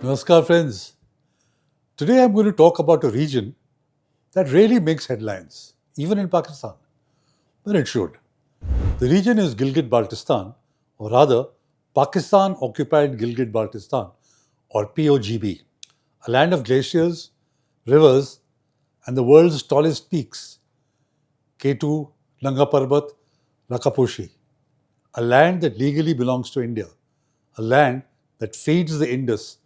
Namaskar friends. Today I'm going to talk about a region that rarely makes headlines, even in Pakistan. But it should. The region is Gilgit-Baltistan, or rather Pakistan-occupied Gilgit-Baltistan, or PoGB, a land of glaciers, rivers, and the world's tallest peaks, K2, Nanga Parbat, Rakaposhi, a land that legally belongs to India, a land that feeds the Indus,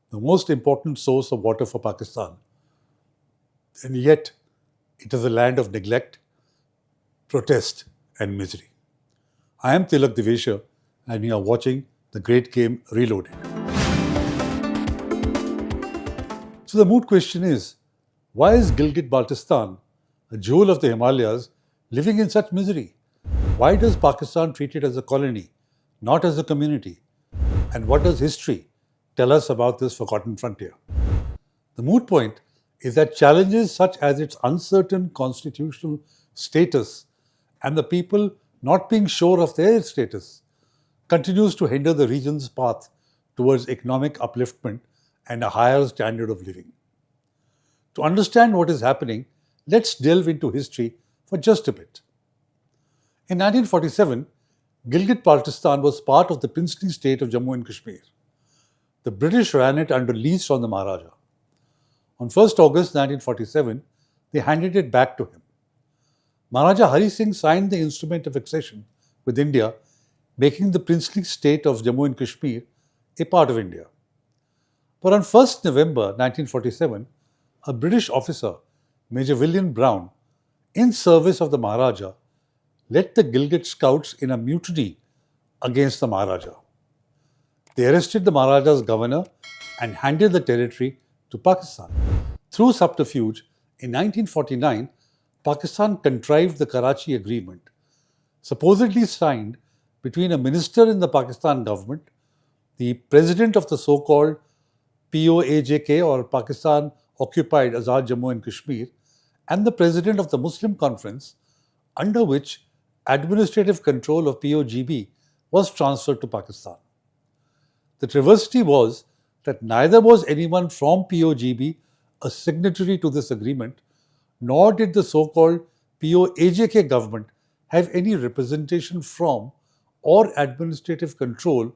the most important source of water for Pakistan. And yet, it is a land of neglect, protest, and misery. I am Tilak Divesha, and you are watching The Great Game Reloaded. So the moot question is, why is Gilgit-Baltistan, a jewel of the Himalayas, living in such misery? Why does Pakistan treat it as a colony, not as a community? And what does history tell us about this forgotten frontier? The moot point is that challenges such as its uncertain constitutional status and the people not being sure of their status continues to hinder the region's path towards economic upliftment and a higher standard of living. To understand what is happening, let's delve into history for just a bit. In 1947, Gilgit-Baltistan was part of the princely state of Jammu and Kashmir. The British ran it under lease from the Maharaja. On 1st August 1947, they handed it back to him. Maharaja Hari Singh signed the instrument of accession with India, making the princely state of Jammu and Kashmir a part of India. But on 1st November 1947, a British officer, Major William Brown, in service of the Maharaja, led the Gilgit scouts in a mutiny against the Maharaja. They arrested the Maharaja's governor and handed the territory to Pakistan. Through subterfuge, in 1949, Pakistan contrived the Karachi Agreement, supposedly signed between a minister in the Pakistan government, the president of the so-called PoAJK or Pakistan Occupied Azad Jammu and Kashmir, and the president of the Muslim Conference, under which administrative control of PoGB was transferred to Pakistan. The travesty was that neither was anyone from PoGB a signatory to this agreement, nor did the so-called PoAJK government have any representation from or administrative control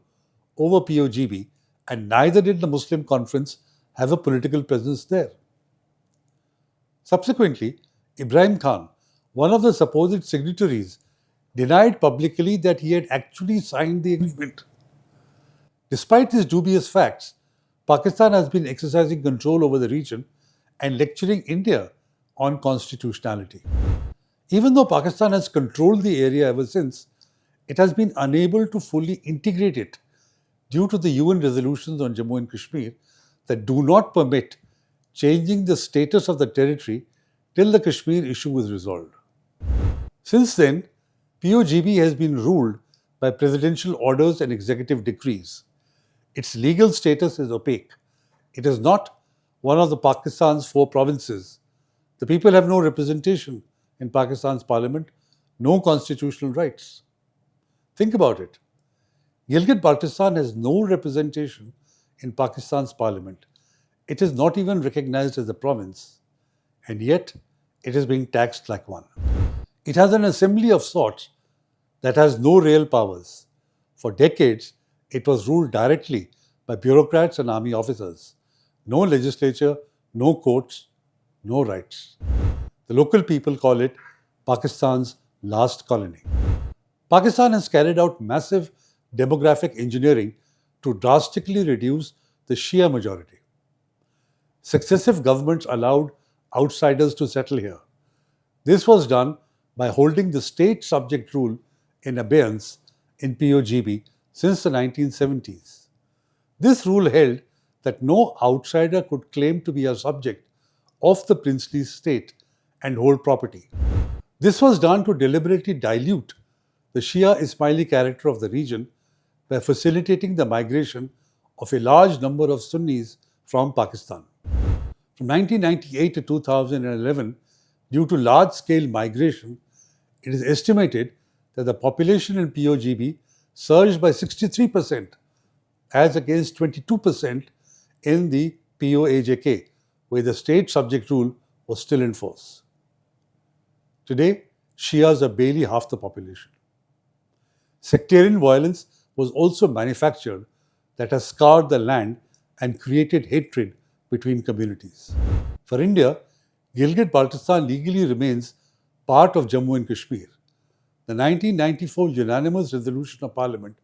over PoGB, and neither did the Muslim Conference have a political presence there. Subsequently, Ibrahim Khan, one of the supposed signatories, denied publicly that he had actually signed the agreement. Despite these dubious facts, Pakistan has been exercising control over the region and lecturing India on constitutionality. Even though Pakistan has controlled the area ever since, it has been unable to fully integrate it due to the UN resolutions on Jammu and Kashmir that do not permit changing the status of the territory till the Kashmir issue is resolved. Since then, PoGB has been ruled by presidential orders and executive decrees. Its legal status is opaque. It is not one of the Pakistan's 4 provinces. The people have no representation in Pakistan's parliament, no constitutional rights. Think about it. Gilgit-Baltistan has no representation in Pakistan's parliament. It is not even recognized as a province, and yet it is being taxed like one. It has an assembly of sorts that has no real powers. For decades, it was ruled directly by bureaucrats and army officers. No legislature, no courts, no rights. The local people call it Pakistan's last colony. Pakistan has carried out massive demographic engineering to drastically reduce the Shia majority. Successive governments allowed outsiders to settle here. This was done by holding the state subject rule in abeyance in PoGB since the 1970s. This rule held that no outsider could claim to be a subject of the princely state and hold property. This was done to deliberately dilute the Shia Ismaili character of the region by facilitating the migration of a large number of Sunnis from Pakistan. From 1998 to 2011, due to large-scale migration, it is estimated that the population in PoGB surged by 63% as against 22% in the PoAJK, where the state subject rule was still in force. Today, Shias are barely half the population. Sectarian violence was also manufactured that has scarred the land and created hatred between communities. For India, Gilgit-Baltistan legally remains part of Jammu and Kashmir. The 1994 unanimous resolution of Parliament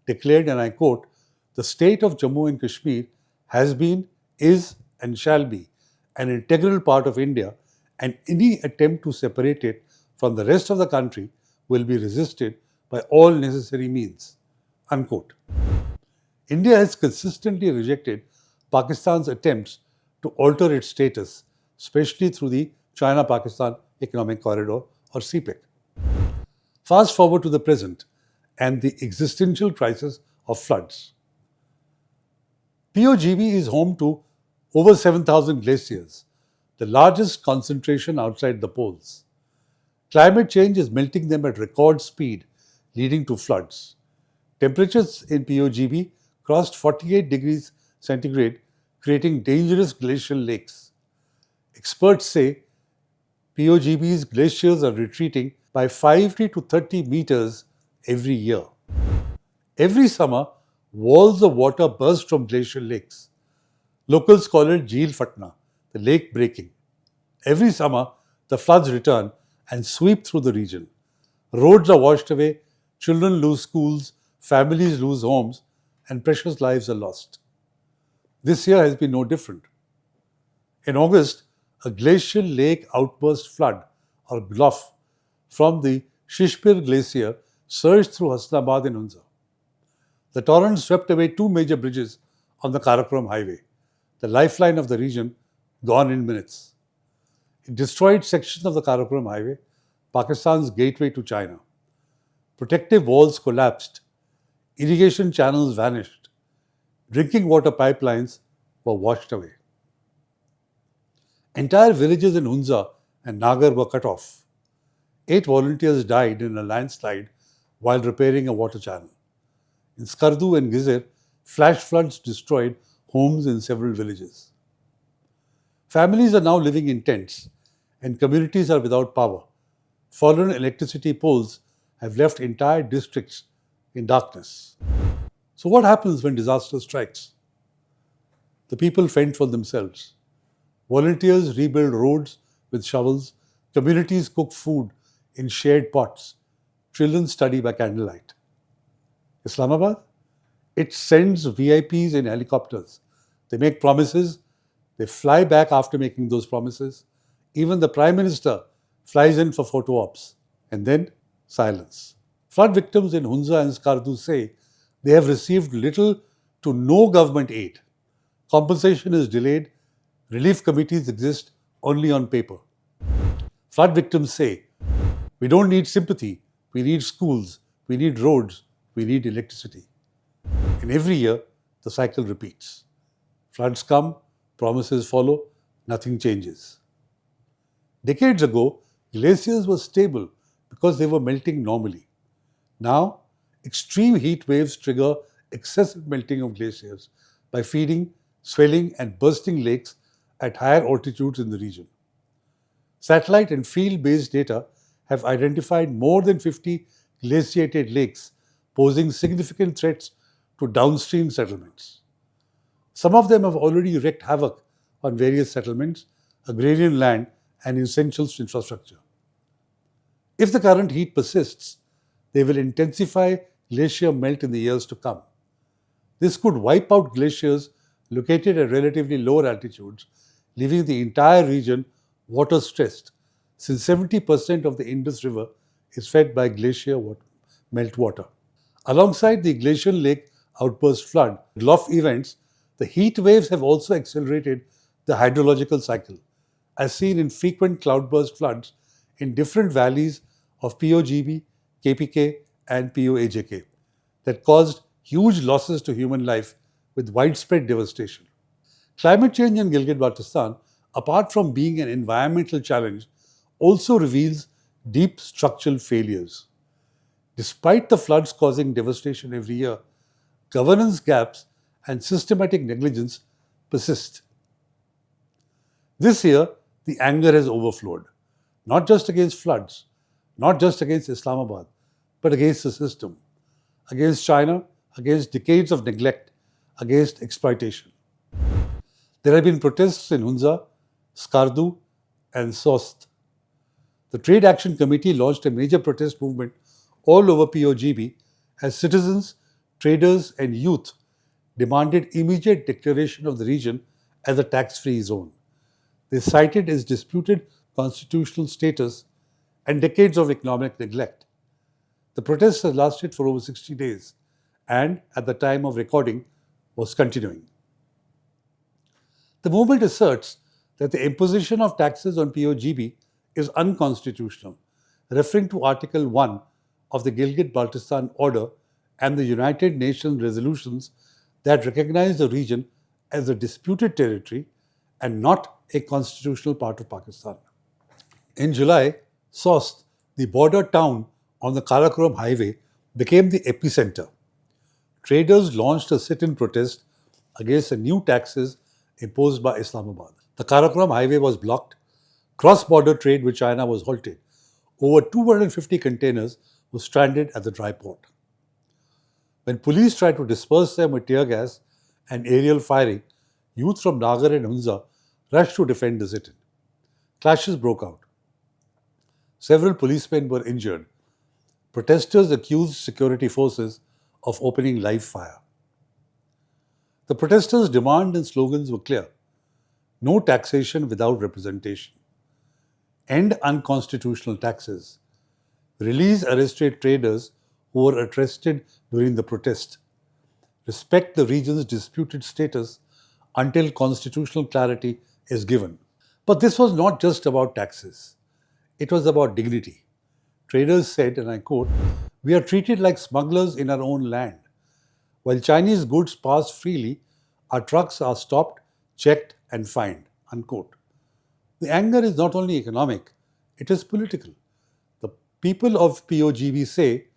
declared, and I quote, "The state of Jammu and Kashmir has been, is, and shall be an integral part of India, and any attempt to separate it from the rest of the country will be resisted by all necessary means." Unquote. India has consistently rejected Pakistan's attempts to alter its status, especially through the China-Pakistan Economic Corridor, or CPEC. Fast forward to the present and the existential crisis of floods. PoGB is home to over 7,000 glaciers, the largest concentration outside the poles. Climate change is melting them at record speed, leading to floods. Temperatures in PoGB crossed 48 degrees centigrade, creating dangerous glacial lakes. Experts say PoGB's glaciers are retreating by 50 to 30 meters every year. Every summer, walls of water burst from glacial lakes. Locals call it Jheel Fatna, the lake breaking. Every summer, the floods return and sweep through the region. Roads are washed away, children lose schools, families lose homes, and precious lives are lost. This year has been no different. In August, a glacial lake outburst flood, or GLOF, from the Shishpir Glacier surged through Hasnabad in Hunza. The torrent swept away two major bridges on the Karakoram highway, the lifeline of the region, gone in minutes. It destroyed sections of the Karakoram highway, Pakistan's gateway to China. Protective walls collapsed, irrigation channels vanished, drinking water pipelines were washed away. Entire villages in Hunza and Nagar were cut off. 8 volunteers died in a landslide while repairing a water channel. In Skardu and Gizir, flash floods destroyed homes in several villages. Families are now living in tents, and communities are without power. Fallen electricity poles have left entire districts in darkness. So what happens when disaster strikes? The people fend for themselves. Volunteers rebuild roads with shovels. Communities cook food in shared pots. Children study by candlelight. Islamabad? It sends VIPs in helicopters. They make promises. They fly back after making those promises. Even the Prime Minister flies in for photo ops. And then silence. Flood victims in Hunza and Skardu say they have received little to no government aid. Compensation is delayed. Relief committees exist only on paper. Flood victims say, "We don't need sympathy. We need schools. We need roads. We need electricity." And every year, the cycle repeats. Floods come, promises follow, nothing changes. Decades ago, glaciers were stable because they were melting normally. Now, extreme heat waves trigger excessive melting of glaciers by feeding, swelling, and bursting lakes at higher altitudes in the region. Satellite and field-based data have identified more than 50 glaciated lakes posing significant threats to downstream settlements. Some of them have already wreaked havoc on various settlements, agrarian land, and essential infrastructure. If the current heat persists, they will intensify glacier melt in the years to come. This could wipe out glaciers located at relatively lower altitudes, leaving the entire region water stressed, since 70% of the Indus River is fed by glacier melt water. Alongside the glacial lake outburst flood, GLOF events, the heat waves have also accelerated the hydrological cycle, as seen in frequent cloudburst floods in different valleys of PoGB, KPK, and PoAJK that caused huge losses to human life with widespread devastation. Climate change in Gilgit-Baltistan, apart from being an environmental challenge, also reveals deep structural failures. Despite the floods causing devastation every year, governance gaps and systematic negligence persist. This year, the anger has overflowed, not just against floods, not just against Islamabad, but against the system, against China, against decades of neglect, against exploitation. There have been protests in Hunza, Skardu, and Sost. The Trade Action Committee launched a major protest movement all over PoGB as citizens, traders, and youth demanded immediate declaration of the region as a tax-free zone. They cited its disputed constitutional status and decades of economic neglect. The protests have lasted for over 60 days and, at the time of recording, was continuing. The movement asserts that the imposition of taxes on PoGB is unconstitutional, referring to Article 1 of the Gilgit-Baltistan Order and the United Nations resolutions that recognize the region as a disputed territory and not a constitutional part of Pakistan. In July, Sost, the border town on the Karakoram highway, became the epicenter. Traders launched a sit-in protest against the new taxes imposed by Islamabad. The Karakoram highway was blocked, cross-border trade with China was halted. Over 250 containers were stranded at the dry port. When police tried to disperse them with tear gas and aerial firing, youth from Nagar and Hunza rushed to defend the sit-in. Clashes broke out. Several policemen were injured. Protesters accused security forces of opening live fire. The protesters' demands and slogans were clear: no taxation without representation, end unconstitutional taxes, release arrested traders who were arrested during the protest, respect the region's disputed status until constitutional clarity is given. But this was not just about taxes. It was about dignity. Traders said, and I quote, "We are treated like smugglers in our own land. While Chinese goods pass freely, our trucks are stopped, checked, and fined." Unquote. The anger is not only economic, it is political. The people of PoGB say,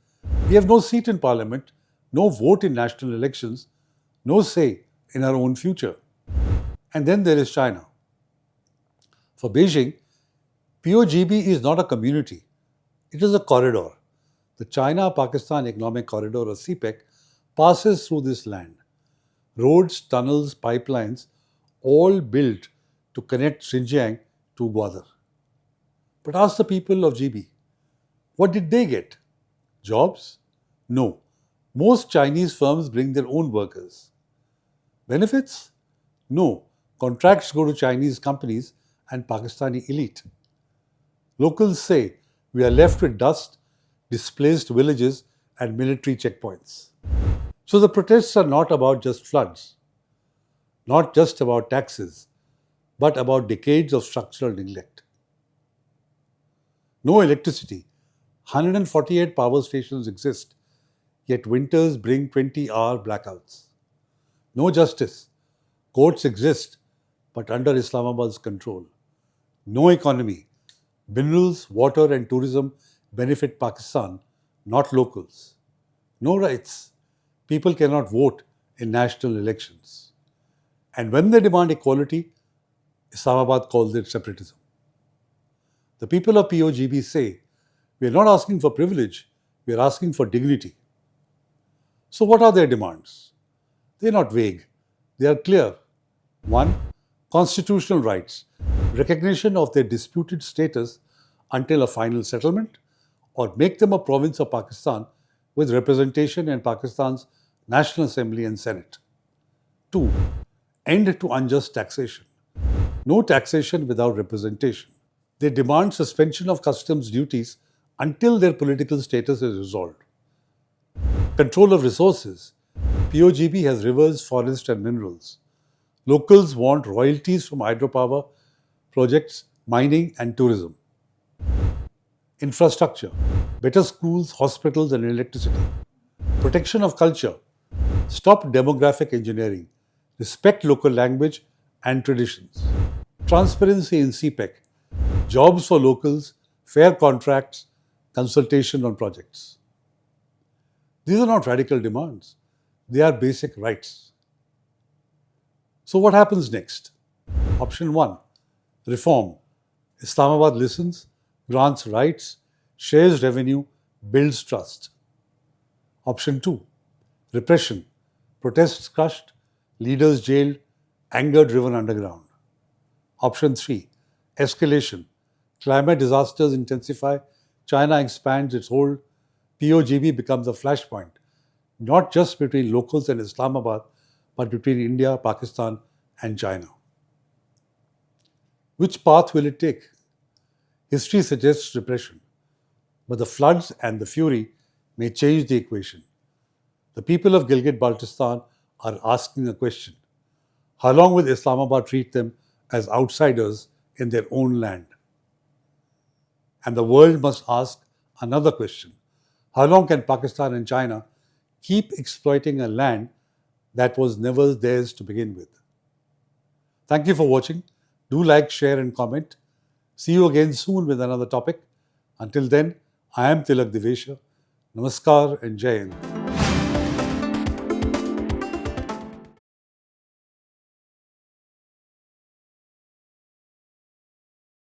"We have no seat in parliament, no vote in national elections, no say in our own future." And then there is China. For Beijing, PoGB is not a community, it is a corridor. The China-Pakistan Economic Corridor, or CPEC, passes through this land. Roads, tunnels, pipelines, all built to connect Xinjiang to Gwadar. But ask the people of GB, what did they get? Jobs? No. Most Chinese firms bring their own workers. Benefits? No. Contracts go to Chinese companies and Pakistani elite. Locals say we are left with dust, displaced villages, and military checkpoints. So the protests are not about just floods, not just about taxes, but about decades of structural neglect. No electricity. 148 power stations exist, yet winters bring 20-hour blackouts. No justice. Courts exist, but under Islamabad's control. No economy. Minerals, water, and tourism benefit Pakistan, not locals. No rights. People cannot vote in national elections. And when they demand equality, Islamabad calls it separatism. The people of PoGB say, we are not asking for privilege, we are asking for dignity. So what are their demands? They are not vague, they are clear. 1. Constitutional rights, recognition of their disputed status until a final settlement, or make them a province of Pakistan with representation in Pakistan's National Assembly and Senate. 2. End to unjust taxation. No taxation without representation. They demand suspension of customs duties until their political status is resolved. Control of resources. PoGB has rivers, forests, and minerals. Locals want royalties from hydropower projects, mining, and tourism. Infrastructure. Better schools, hospitals, and electricity. Protection of culture. Stop demographic engineering. Respect local language and traditions. Transparency in CPEC. Jobs for locals, fair contracts, consultation on projects. These are not radical demands. They are basic rights. So what happens next? Option 1. Reform. Islamabad listens, grants rights, shares revenue, builds trust. Option 2. Repression. Protests crushed, leaders jailed, anger driven underground. Option 3. Escalation. Climate disasters intensify, China expands its hold, PoGB becomes a flashpoint, not just between locals and Islamabad, but between India, Pakistan, and China. Which path will it take? History suggests repression, but the floods and the fury may change the equation. The people of Gilgit-Baltistan are asking a question. How long will Islamabad treat them as outsiders in their own land? And the world must ask another question. How long can Pakistan and China keep exploiting a land that was never theirs to begin with? Thank you for watching. Do like, share and comment. See you again soon with another topic. Until then, I am Tilak Divesha. Namaskar and Jai Hind.